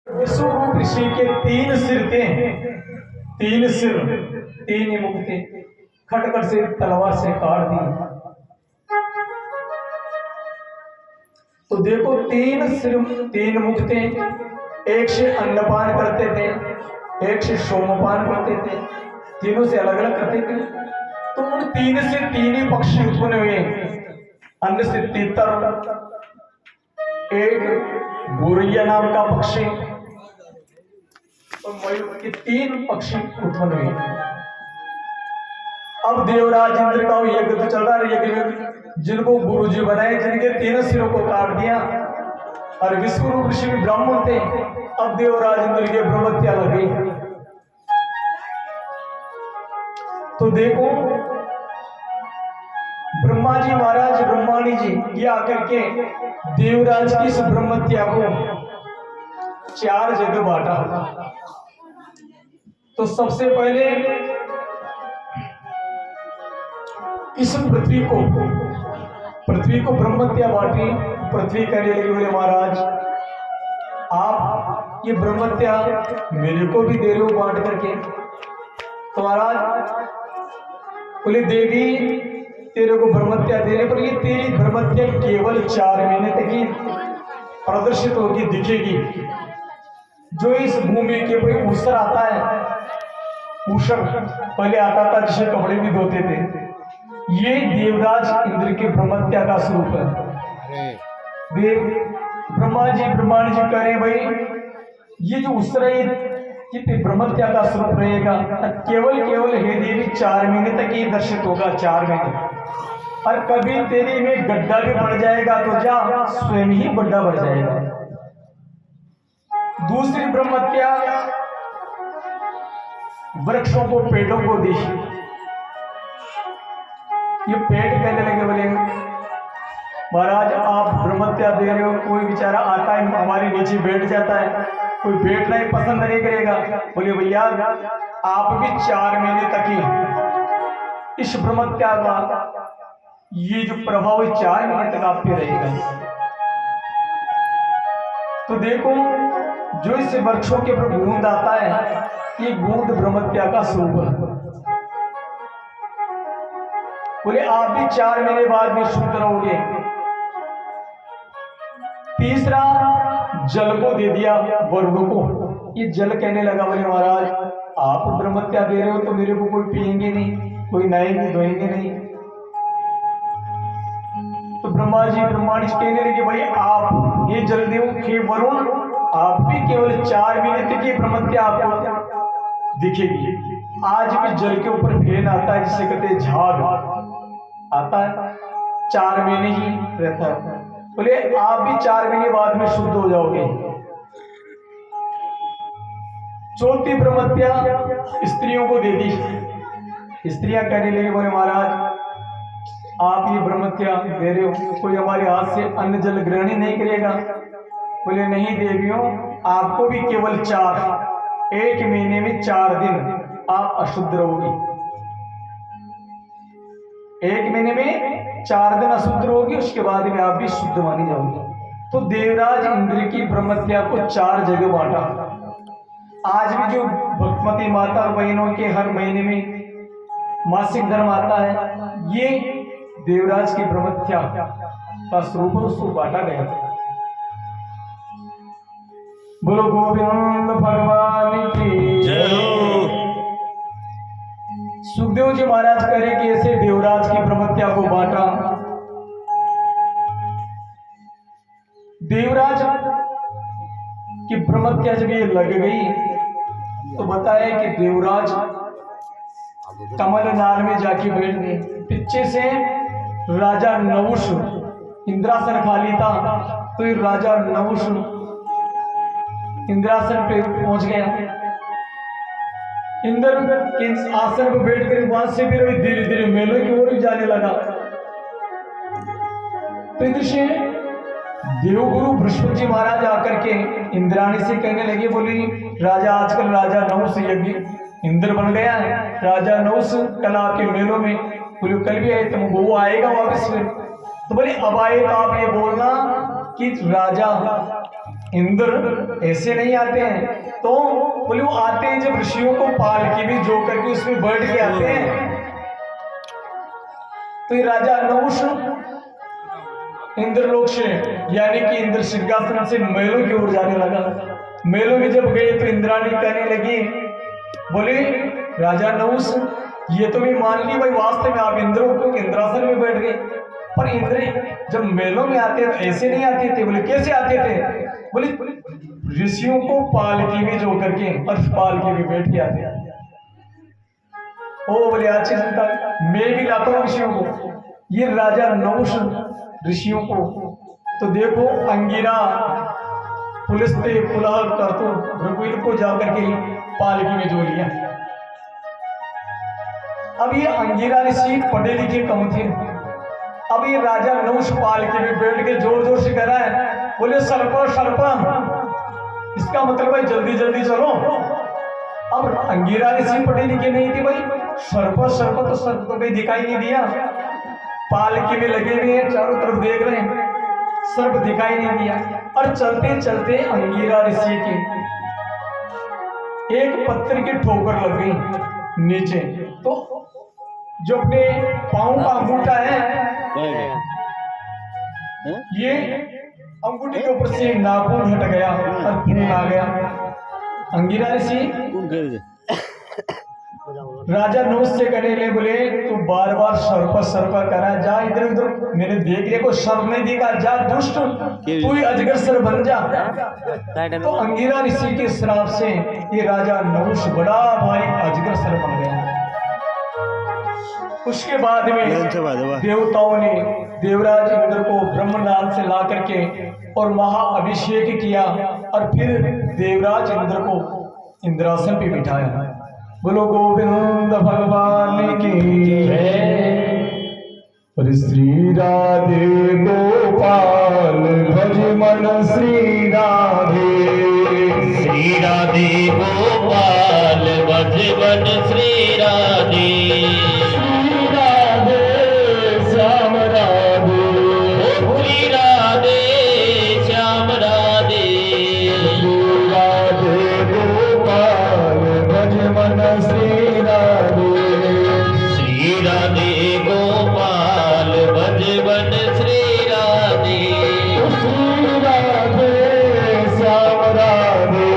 विश्वरूप ऋषि के 3 सिर थे, 3 सिर, 3 ही मुख थे। खटखट से तलवार से काट दी। तो देखो 3 सिर 3 मुख थे। एक से अन्नपान करते थे, एक से सोमपान करते थे, तीनों से अलग अलग करते थे। तो उन 3 से 3 ही पक्षी उत्पन्न हुए। अन्न से तीतर, एक गोरैया नाम का पक्षी और मयूर के 3 पक्षी उत्पन्न हुए। अब देवराज इंद्र का यज्ञ तो चल रहा है। यज्ञ में जिनको गुरुजी बनाए, जिनके 3 सिरों को काट दिया, और विश्वरूप ऋषि ब्राह्मण थे। अब देवराज इंद्र के ब्रह्मत्या लग गई। तो देखो ब्रह्मा जी महाराज, ब्रह्माणी जी ये आकर के देवराज की इस ब्रह्मत्या को 4 जगह बांटा। तो सबसे पहले इस पृथ्वी को ब्रह्मत्या बांटी। पृथ्वी कहने लगी, बोले महाराज आप ये ब्रह्मत्या मेरे को भी दे रहे हो बांट करके। तो महाराज बोले देवी तेरे को ब्रह्मत्या दे रहे, पर ये तेरी ब्रह्मत्या केवल 4 महीने तक ही प्रदर्शित होगी, दिखेगी। जो इस भूमि के ऊपर ऊसर आता है, ऊसर पहले आता था जिसे कपड़े भी धोते थे, ये देवराज इंद्र के ब्रह्मत्या का स्वरूप है। देव ब्रह्माणी जी कह रहे भाई ये जो ऊसर है ये ब्रह्मत्या का स्वरूप रहेगा। केवल हे देवी 4 महीने तक ही दर्शित होगा, 4 महीने। और कभी तेरी में गड्ढा भी बढ़ जाएगा तो जा स्वयं ही गड्ढा बढ़ जाएगा। दूसरी ब्रह्मत्या वृक्षों को, पेड़ों को दी। ये पेड़ कहने लगे, बोले महाराज आप ब्रह्मत्या दे रहे हो, कोई बेचारा आता है हमारे नीचे बैठ जाता है, कोई बैठना ही पसंद नहीं करेगा। बोले भैया आप भी 4 महीने तक ही इस ब्रह्मत्या का ये जो प्रभाव है 4 महीने तक आप पे रहेगा। तो देखो जो इस वृक्षों के ऊपर गूंद आता है, ये गूंद ब्रह्मत्या का स्वरूप है। बोले आप भी 4 महीने बाद में शुद्ध रहोगे। तीसरा जल को दे दिया, वरुण को। ये जल कहने लगा, बोले महाराज आप ब्रह्मत्या दे रहे हो तो मेरे को कोई पिएंगे नहीं, कोई नहाएंगे धोएंगे नहीं। तो ब्रह्माणी कहने लगे भाई आप ये जल दो, हे वरुण आप भी केवल 4 महीने तक ये ब्रह्मत्या आपको दिखेगी। आज भी जल के ऊपर फेन आता है जिसे कहते हैं झाग आता है, 4 महीने ही रहता है। बोले आप भी 4 महीने बाद में शुद्ध हो जाओगे। चौथी ब्रह्मत्या स्त्रियों को दे दी। स्त्रियां कहने लगी, बोले महाराज आप ये ब्रह्मत्या दे रहे हो, कोई हमारे हाथ से अन्न जल ग्रहण ही नहीं करेगा। बोले नहीं देवियों आपको भी केवल 1 महीने में 4 दिन आप अशुद्ध रहोगी। 1 महीने में 4 दिन अशुद्ध रहोगी, उसके बाद में आप भी शुद्ध मानी जाओगी। तो देवराज इंद्र की ब्रह्मत्या को 4 जगह बांटा। आज भी जो भक्तमती माता और बहनों के हर महीने में मासिक धर्म आता है, ये देवराज की ब्रह्मत्या का स्वरूप उसको बांटा गया। बोलो गोविंद भगवान की जय। सुखदेव जी महाराज करे कि ऐसे देवराज की ब्रह्मत्या को बांटा। देवराज की ब्रह्मत्या जब ये लग गई तो बताया कि देवराज कमलनाल में जाके बैठ गए। पीछे से राजा नहुष इंद्रासन खाली था, तो ये राजा नहुष इंद्रासन पे पहुंच गया। इंद्र के आसन पर बैठकर वहां से फिर धीरे धीरे मेलों की ओर जाने लगा। तो इधर से देवगुरु बृहस्पति जी महाराज आकर के इंद्राणी से कहने लगे, बोली राजा आजकल राजा नहुष यज्ञ इंद्र बन गया है, राजा नहुष कल आपके मेलों में, बोले कल भी आए तो वो आएगा वापस फिर। तो बोले अब आए तो आप ये बोलना कि राजा इंद्र ऐसे नहीं आते हैं। तो बोले वो आते हैं जब ऋषियों को पालकी में जो करके उसमें बैठ के आते हैं। तो ये राजा नहुष इंद्रलोक से यानी कि इंद्र सिंहासन से महलों की ओर जाने लगा। महलों में जब गए तो इंद्राणी कहने लगी, बोले राजा नहुष ये तो मैं मान ली भाई वास्तव में आप इंद्रों को इंद्रासन में बैठ गए, पर इंद्र जब मेलों में आते तो ऐसे नहीं आते थे। बोले कैसे आते थे? बोले ऋषियों को पालकी में जो करके और पालकी में बैठ के आते। ओ बोले अच्छी चिंता, मैं भी लाता हूँ ऋषियों को। ये राजा नहुष ऋषियों को तो देखो अंगिरा पुलिस पे पुलह कर तो रघुवीर को जाकर के पालकी में जो लिया। अब ये अंगिरा ऋषि पढ़े लिखे कम थे। अब ये राजा नहुष पालकी में बैठ के जोर जोर से कह रहा है, बोले सर्प सर्प, इसका मतलब भाई जल्दी जल्दी चलो। अब अंगिरा ऋषि पढ़े लिखे नहीं थे भाई, सर्प सर्प तो सर्प तो कहीं दिखाई नहीं दिया। पालकी में लगे हुए हैं, चारों तरफ देख रहे हैं, सर्प दिखाई नहीं दिया। और चलते चलते अंगिरा ऋषि के एक पत्थर की ठोकर लग गई नीचे। तो जो अपने पांव का अंगूठा है, ये अंगूठे के ऊपर से नाखून हट गया और खून आ गया। अंगिरा ऋषि राजा नहुष से कहने लगे, बोले तू बार बार सर्प सर्प करा, जा इधर उधर मेरे देखने को सर्प नहीं दिखा, जा दुष्ट तू ही अजगर सर बन जा। तो अंगिरा ऋषि के श्राप से ये राजा नहुष बड़ा भारी अजगर सर बन गया। उसके बाद में देवताओं ने देवराज इंद्र को ब्रह्मनाल से ला करके और महाअभिषेक किया और फिर देवराज इंद्र को इंद्रासन पे बिठाया। बोलो गोविंद भगवान की जय। श्री राधे गोपाल भज मन श्री राधे, श्री राधे गोपाल भज मन श्री राधे, श्री राधे श्याम राधे, श्री राधे श्याम राधे, श्री राधे गोपाल भज मन श्री राधे, श्री राधे गोपाल भज मन श्री राधे, श्री राधे श्याम राधे,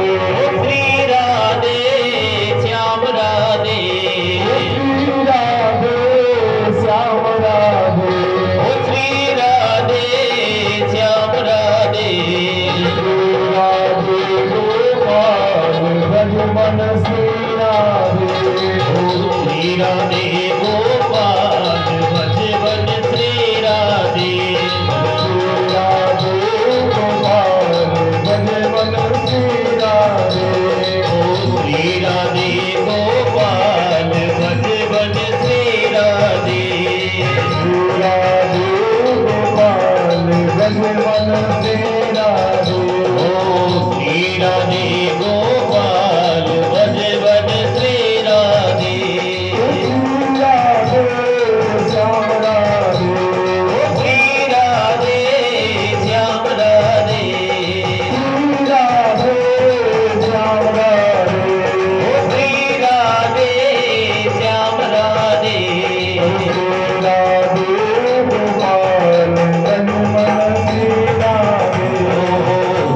श्री राधे श्याम राधे, श्री राधे श्याम राधे, श्री राधे श्याम राधे, श्री राधे गोपाल भज मन श्री राधे, श्री राधे गोपाल भज मन श्री राधे, श्री राधे गोपाल भज मन श्री राधे, श्री राधे गोपाल भज मन श्री राधे, श्री राधे गोपाल भज मन श्री राधे, श्री राधे गोपाल भज मन श्री राधे, श्री राधे श्याम राधे, श्री राधे श्याम राधे, श्री राधे श्याम राधे, श्री राधे श्याम राधे, श्री राधे गोपाल भज मन श्री राधे,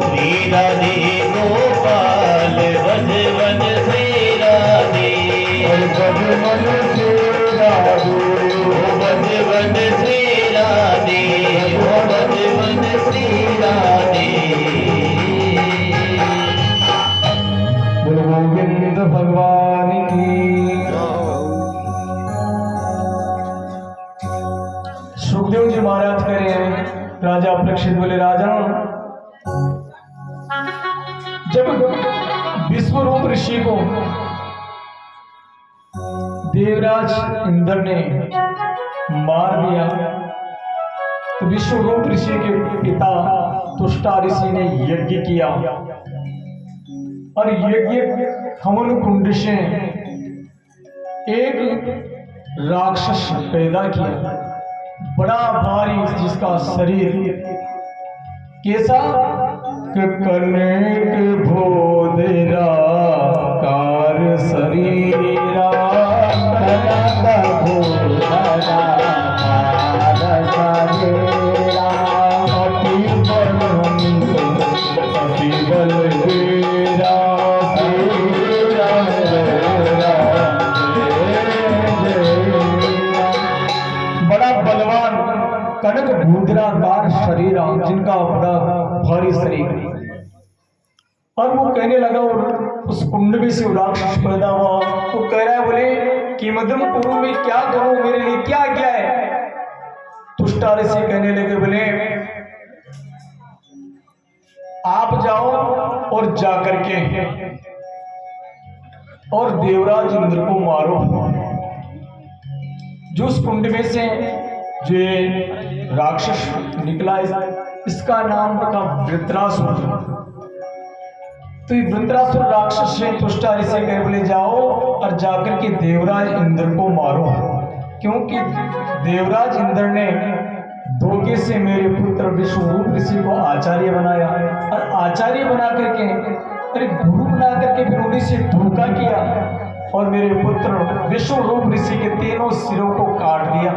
श्री राधे गोपाल भज मन श्री राधे, भज मन श्री राधे, भज मन श्री राधे, भज मन श्री राधे। बोलो गोविंद भगवान की। सुखदेव जी महाराज कह रहे हैं, राजा परीक्षित बोले राजा जब विश्वरूप ऋषि को देवराज इंद्र ने मार दिया तो विश्वरूप ऋषि के पिता तुष्टा ऋषि ने यज्ञ किया और यज्ञ हवन कुंड से एक राक्षस पैदा किया, बड़ा भारी, जिसका शरीर कैसा कनक भोदरा कार शरीरा कनक भूषणा कार शरीरा अति बलवंत अति बलवीरा बड़ा बलवान कनक भूदराकार शरीर जिनका बड़ा भारी शरीर। और वो कहने लगा, और उस कुंड में से राक्षस पैदा हुआ। वो कह रहा है, बोले कि मदनपुर में क्या करूं, मेरे लिए क्या क्या है। तुष्टा ऋषि कहने लगे, बोले आप जाओ और जाकर के और देवराज इंद्र को मारो। जो उस कुंड में से जो राक्षस निकला, इसका नाम रखा वृत्रासुर। तो ये वृत्रासुर राक्षस से तुष्टा ऋषि कहे, बोले जाओ और जाकर के देवराज इंद्र को मारो, क्योंकि देवराज इंद्र ने धोखे से मेरे पुत्र विश्वरूप ऋषि को आचार्य बनाया, और आचार्य बना करके अरे गुरु बना करके फिर उन्हीं से धोखा किया, और मेरे पुत्र विश्वरूप ऋषि के तीनों सिरों को काट दिया।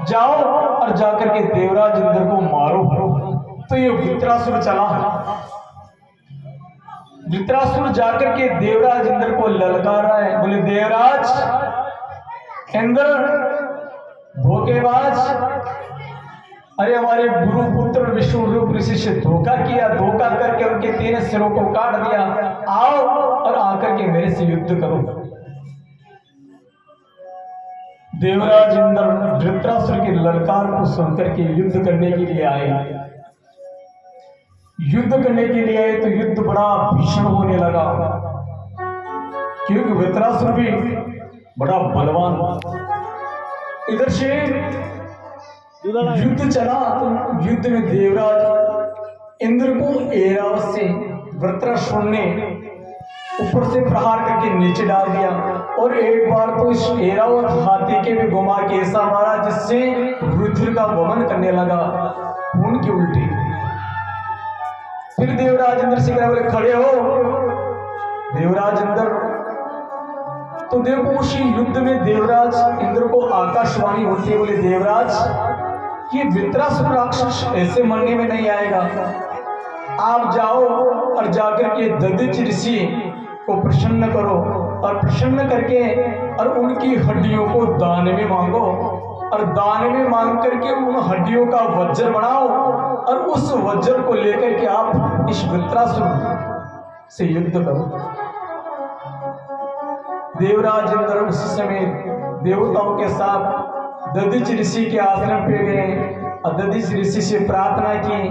जाओ और जाकर के देवराज इंद्र को मारो। तो ये वृत्रासुर चला। वृत्रासुर जाकर के देवराज इंद्र को ललकार रहा है, बोले देवराज इंद्र धोखेबाज, अरे हमारे गुरु पुत्र विश्वरूप ऋषि से धोखा किया, धोखा करके उनके तीन सिरों को काट दिया। आओ और आकर के मेरे से युद्ध करो। देवराज इंद्र वृत्रासुर के ललकार को सुनकर के युद्ध करने के लिए आए। युद्ध करने के लिए आए तो युद्ध बड़ा भीषण होने लगा, क्योंकि वृत्रासुर भी बड़ा बलवान। इधर से युद्ध चला, तो युद्ध में देवराज इंद्र को ऐरावत से वृत्रासुर ने ऊपर से प्रहार करके नीचे डाल दिया, और एक बार तो इस ऐरावत हाथी के भी घुमा के ऐसा मारा जिससे रुधिर का वमन करने लगा, खून की उल्टी। फिर देवराज इंद्र से कहा, बोले खड़े हो। देवराज इंद्र तो देखो उसी युद्ध में देवराज इंद्र को आकाशवाणी होती है, बोले देवराज ये वृत्रासुर राक्षस ऐसे मरने में नहीं आएगा, आप जाओ और जाकर के दधिच ऋषि को प्रसन्न करो, और प्रसन्न करके और उनकी हड्डियों को दान में मांगो, और दान में मांग करके उन हड्डियों का वज्र बनाओ, और उस वज्र को लेकर के आप इस वृत्रासुर से युद्ध करो। देवराज इंद्र उस समय देवताओं के साथ दधिच ऋषि के आश्रम पे गए, और दधिच ऋषि से प्रार्थना की।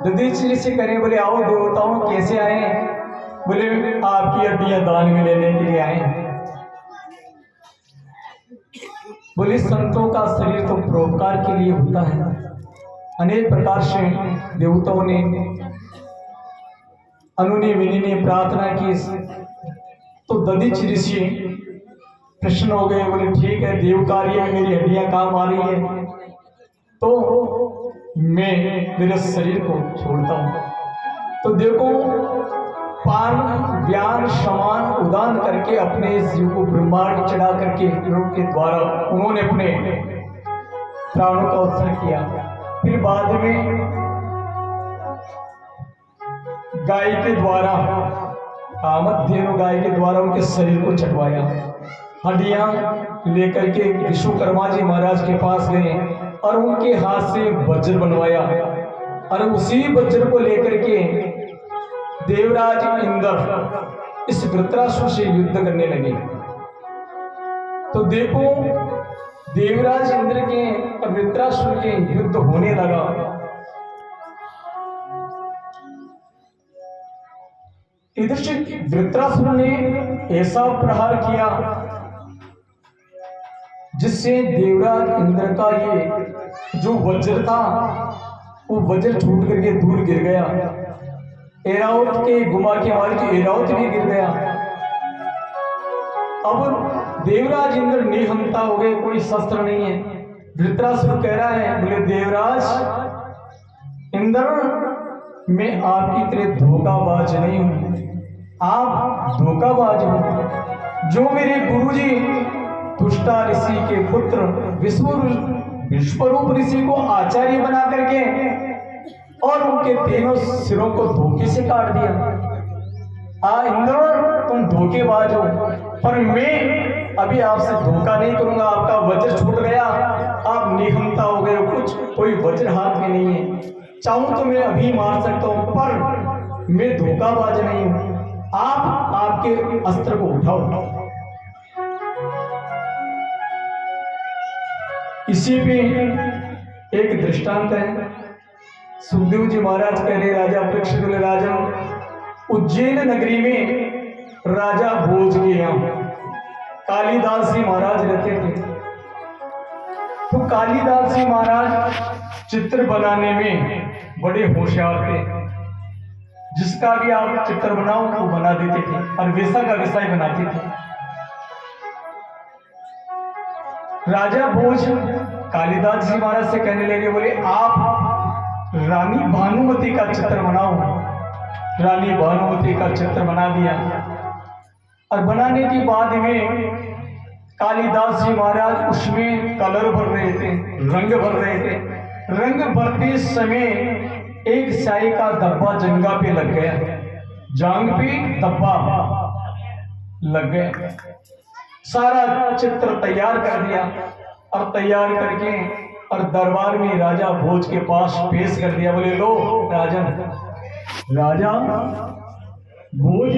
दधिच ऋषि करे, बोले आओ देवताओं कैसे आए। बोले आपकी हड्डियां दान में लेने के लिए आए। बोले संतों का शरीर तो परोपकार के लिए होता है। अनेक प्रकार से देवताओं ने अनुने विनी ने प्रार्थना की, तो दधिच ऋषि प्रश्न हो गए। बोले ठीक है, देव कार्य में मेरी हड्डियां काम आ रही है, तो मैं मेरे शरीर को छोड़ता हूं। तो देखो पान व्यान समान उदान करके अपने जीव को ब्रह्मांड चढ़ा करके के द्वारा उन्होंने अपने प्राणों का उत्सर्ग किया। फिर बाद में गाय के द्वारा कामधेनु गाय के द्वारा उनके शरीर को छटवाया। हड्डियां लेकर के विश्वकर्मा जी महाराज के पास गए और उनके हाथ से वज्र बनवाया, और उसी वज्र को लेकर के देवराज इंद्र इस वृत्रासुर से युद्ध करने लगे। तो देखो देवराज इंद्र के और वृत्रासुर के युद्ध होने लगा। इधर से वृत्रासुर ने ऐसा प्रहार किया जिससे देवराज इंद्र का ये जो वज्र था वो वज्र छूट करके दूर गिर गया। ऐरावत के गुमा के मारे तो ऐरावत भी गिर गया। अब देवराज इंद्र निहंता हो गए, कोई शस्त्र नहीं है। धृतराष्ट्र कह रहा है, बोले देवराज इंद्र, मैं आपकी तरह धोखाबाज नहीं हूं, आप धोखाबाज हो। जो मेरे गुरुजी दुष्टा ऋषि के पुत्र विश्वरूप ऋषि को आचार्य बना करके और उनके तीनों सिरों को धोखे से काट दिया। इंद्र तुम धोखेबाज हो, पर मैं अभी आपसे धोखा नहीं करूंगा। आपका वज्र छूट गया, आप निहंता हो गए, कुछ कोई वज्र हाथ में नहीं है। चाहूं तो मैं अभी मार सकता हूं, पर मैं धोखाबाज नहीं हूं। आप आपके अस्त्र को उठाओ। इसी पे एक दृष्टांत है। सुखदेव जी महाराज कह रहे, राजा परीक्षित बोले, राजा उज्जैन नगरी में राजा भोज के यहाँ कालिदास जी महाराज रहते थे। तो कालिदास जी महाराज चित्र बनाने में बड़े होशियार थे। जिसका भी आप चित्र बनाओ वो बना देते थे और वैसा का वैसा ही बनाते थे। राजा भोज कालिदास जी महाराज से कहने लगे, बोले आप रानी भानुमति का चित्र बनाओ। रानी भानुमति का चित्र बना दिया और बनाने के बाद में कालिदास जी महाराज उसमें कलर भर रहे थे, रंग भर रहे थे। रंग भरते समय एक स्याही का धब्बा जंगा पे लग गया, जांग पे धब्बा लग गया। सारा चित्र तैयार कर दिया और तैयार करके और दरबार में राजा भोज के पास पेश कर दिया। बोले लो राजन, राजा भोज